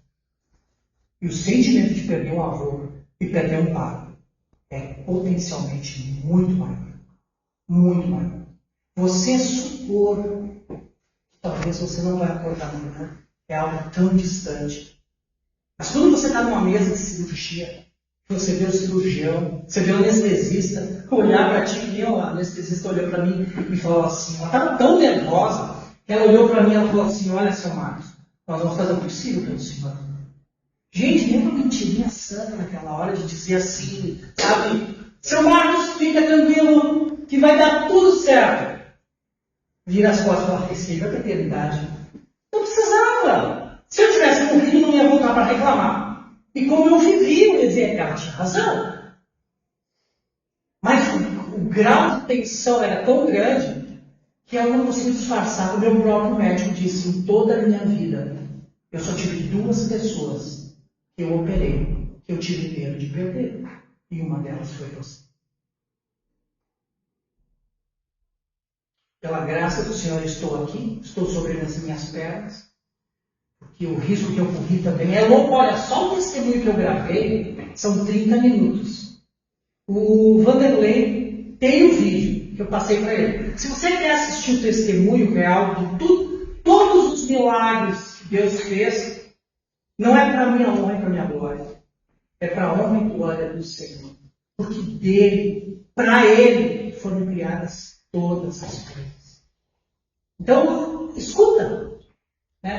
E o sentimento de perder um avô e perder um pai é potencialmente muito maior. Muito maior. Você supor que talvez você não vai acordar amanhã é algo tão distante. Mas quando você está numa mesa de cirurgia, você vê o cirurgião, você vê o anestesista olhar para ti, e o anestesista olhou para mim e falou assim, ela estava tão nervosa, que ela olhou para mim e ela falou assim: olha, seu Marcos, nós vamos fazer o possível pelo senhor. Gente, nem uma mentirinha santa naquela hora de dizer assim, sabe, seu Marcos, fica tranquilo, que vai dar tudo certo. Vira as costas e fala: esse aí vai para a eternidade. Não precisava. Se eu tivesse morrido, não ia voltar para reclamar. E como eu vivi, eu ia dizer que ela tinha razão. Mas o grau de tensão era tão grande que eu não conseguia disfarçar. O meu próprio médico disse: em toda a minha vida, eu só tive 2 pessoas que eu operei, que eu tive medo de perder. E uma delas foi você. Pela graça do Senhor, estou aqui, estou sobre as minhas pernas. Porque o risco que eu corri também é louco. Olha, só o testemunho que eu gravei são 30 minutos. O Vanderlei tem o vídeo que eu passei para ele. Se você quer assistir o testemunho real de todos os milagres que Deus fez, não é para minha honra e para minha glória. É para a honra e glória do Senhor. Porque dele, para ele, foram criadas todas as coisas. Então, escuta.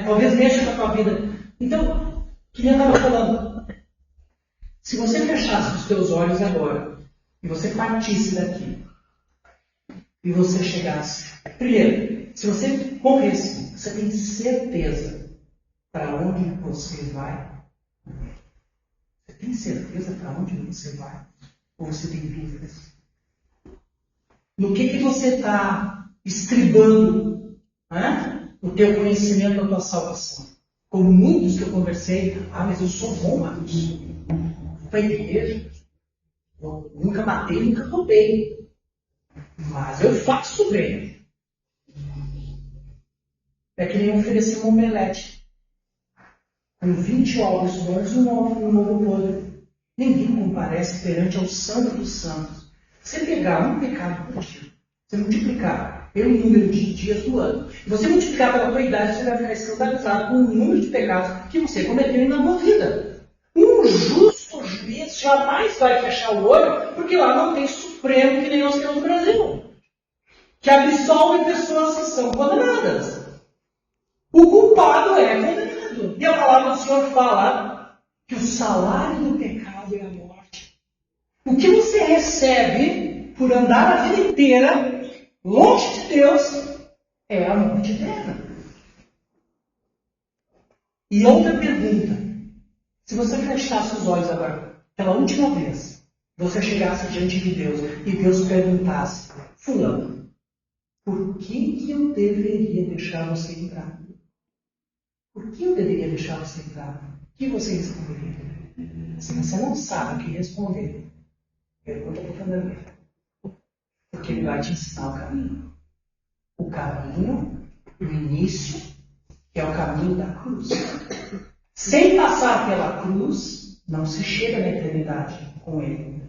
Talvez mexa com a tua vida. Então, que nem eu estava falando, se você fechasse os teus olhos agora, e você partisse daqui, e você chegasse, primeiro, se você morresse, você tem certeza para onde você vai? Você tem certeza para onde você vai? Ou você tem dúvidas? No que você está estribando, o teu conhecimento da tua salvação? Como muitos que eu conversei: mas eu sou bom, Marcos. Vou para a igreja. Eu nunca matei, nunca roubei. Mas eu faço bem. É que nem oferecer uma omelete com 20 ovos bons e um ovo podre. Ninguém comparece perante ao Santo dos Santos. Você pegar um pecado por dia, você multiplicar pelo número de dias do ano, e você multiplicar pela tua idade, você vai ficar escandalizado com o número de pecados que você cometeu na tua vida. Um justo juiz jamais vai fechar o olho, porque lá não tem Supremo que nem nós temos no Brasil, que absolve pessoas que são condenadas. O culpado é condenado. E a palavra do Senhor fala que o salário do pecado é a morte. O que você recebe por andar a vida inteira longe de Deus é a morte eterna. E outra pergunta: se você fechasse os olhos agora, pela última vez, você chegasse diante de Deus e Deus perguntasse: fulano, por que eu deveria deixar você entrar? Por que eu deveria deixar você entrar? O que você responderia? Se você não sabe o que responder, pergunta para o Vanderlei. Porque ele vai te ensinar o caminho. O caminho, o início, que é o caminho da cruz. Sem passar pela cruz, não se chega na eternidade com ele.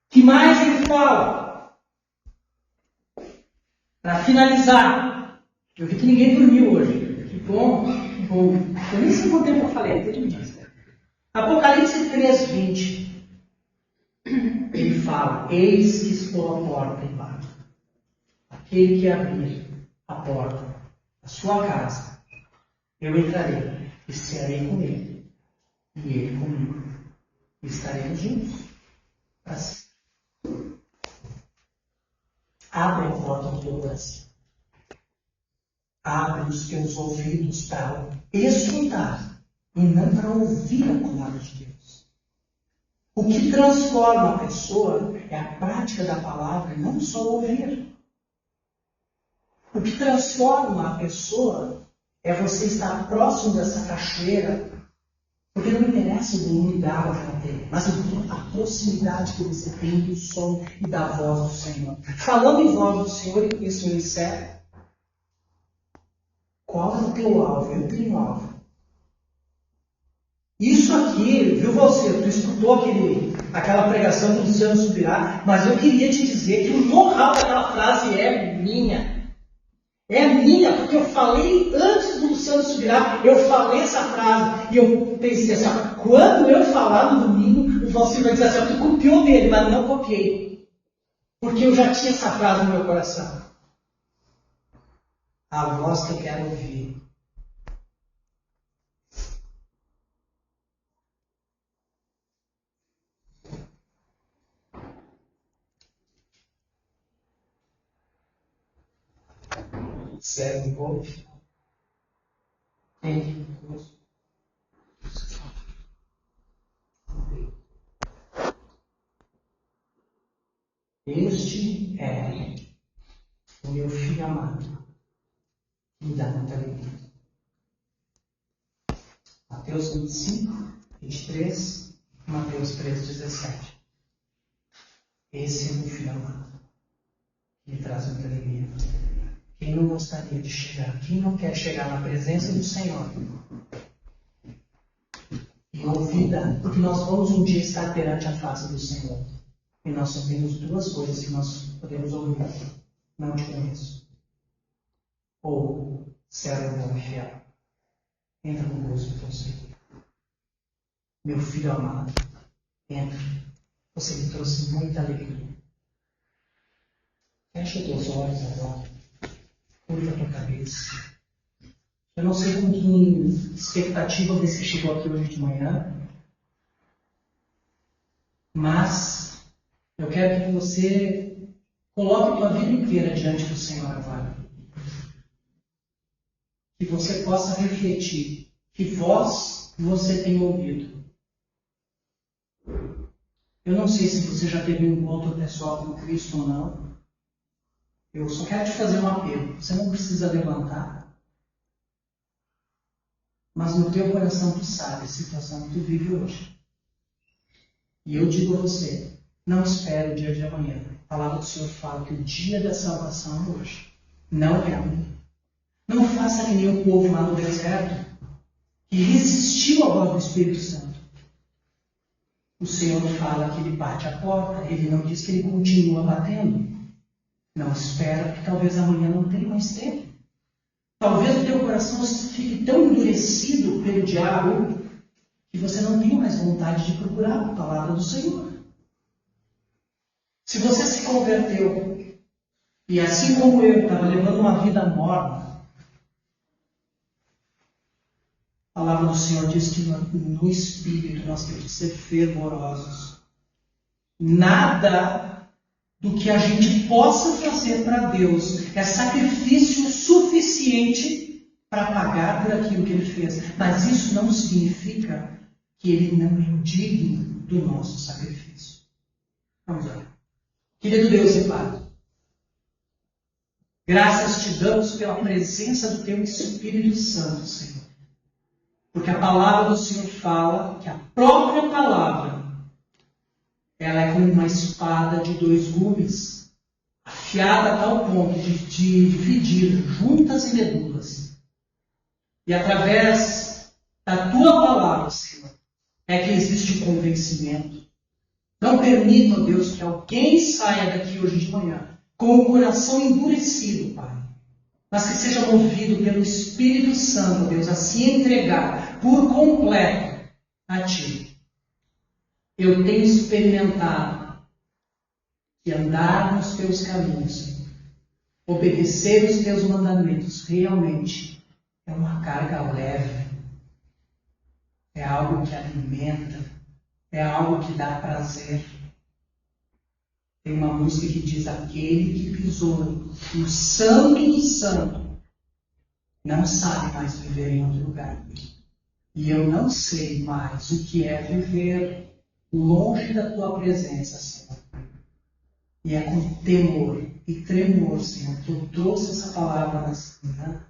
Que mais ele fala? Para finalizar, eu vi que ninguém dormiu hoje. Bom. Eu nem sei quanto tempo eu falei, até demais. Apocalipse 3:20. Ele fala: eis que estou à porta e bato. Aquele que abrir a porta da sua casa, eu entrarei e cearei com ele, e ele comigo. E estaremos juntos. Assim. Abre a porta do teu coração. Abre os teus ouvidos para escutar e não para ouvir a palavra de Deus. O que transforma a pessoa é a prática da palavra e não só ouvir. O que transforma a pessoa é você estar próximo dessa cachoeira, porque não interessa o volume d'água que ela tem, mas a proximidade que você tem do som e da voz do Senhor. Falando em voz do Senhor, e isso me encerra. Qual é o teu alvo? Eu tenho alvo. Isso aqui, viu você? Tu escutou aquela pregação do Luciano Subirá, mas eu queria te dizer que o know-how daquela frase é minha. É minha, porque eu falei antes do Luciano Subirá, eu falei essa frase, e eu pensei assim, quando eu falar no domingo, o Valcir vai dizer assim, tu copiou dele, mas não copiei. Porque eu já tinha essa frase no meu coração. A voz que eu quero ouvir. Serve um pouco. Este é o meu filho amado, que me dá muita alegria. Mateus 25, 23, Mateus 3, 17. Esse é o meu filho amado, que me traz muita alegria. Quem não gostaria de chegar? Quem não quer chegar na presença do Senhor? E ouvir, porque nós vamos um dia estar perante a face do Senhor. E nós só temos duas coisas que nós podemos ouvir. Não te conheço. Ou, servo bom e fiel, entra no gozo do teu Senhor. Meu filho amado, entra. Você me trouxe muita alegria. Fecha os teus olhos agora. Curva a tua cabeça. Eu não sei com que expectativa você chegou aqui hoje de manhã, mas eu quero que você coloque a tua vida inteira diante do Senhor agora. Que você possa refletir que voz você tem ouvido. Eu não sei se você já teve um encontro pessoal com Cristo ou não. Eu só quero te fazer um apelo. Você não precisa levantar. Mas no teu coração tu sabe a situação que tu vive hoje. E eu digo a você, não espere o dia de amanhã. A palavra do Senhor fala que o dia da salvação é hoje. Não é amanhã. Não faça que nem o povo lá no deserto, que resistiu à voz do Espírito Santo. O Senhor fala que ele bate a porta, ele não diz que ele continua batendo. Não espera, porque talvez amanhã não tenha mais tempo. Talvez o teu coração fique tão endurecido pelo diabo que você não tenha mais vontade de procurar a palavra do Senhor. Se você se converteu e assim como eu estava levando uma vida morna, a palavra do Senhor diz que no Espírito nós temos que ser fervorosos. Nada do que a gente possa fazer para Deus é sacrifício suficiente para pagar por aquilo que Ele fez. Mas isso não significa que Ele não é digno do nosso sacrifício. Vamos lá. Querido Deus e Pai, graças te damos pela presença do Teu Espírito Santo, Senhor. Porque a palavra do Senhor fala que a própria palavra ela é como uma espada de dois gumes, afiada a tal ponto de dividir juntas e medulas. E através da tua palavra, Senhor, é que existe o convencimento. Não permita, ó Deus, que alguém saia daqui hoje de manhã com o coração endurecido, Pai. mas que seja movido pelo Espírito Santo, Deus, a se entregar por completo a Ti. Eu tenho experimentado que andar nos Teus caminhos, obedecer os Teus mandamentos, realmente é uma carga leve, é algo que alimenta, é algo que dá prazer. Tem uma música que diz: aquele que pisou no santo do santo não sabe mais viver em outro lugar. E eu não sei mais o que é viver longe da Tua presença, Senhor. E é com temor e tremor, Senhor, que eu trouxe essa palavra nessa manhã,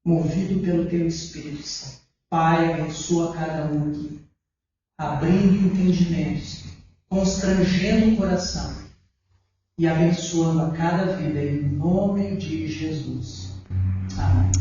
movido pelo Teu Espírito Santo. Pai, abençoa cada um aqui, abrindo entendimentos, constrangendo o coração e abençoando a cada vida em nome de Jesus. Amém.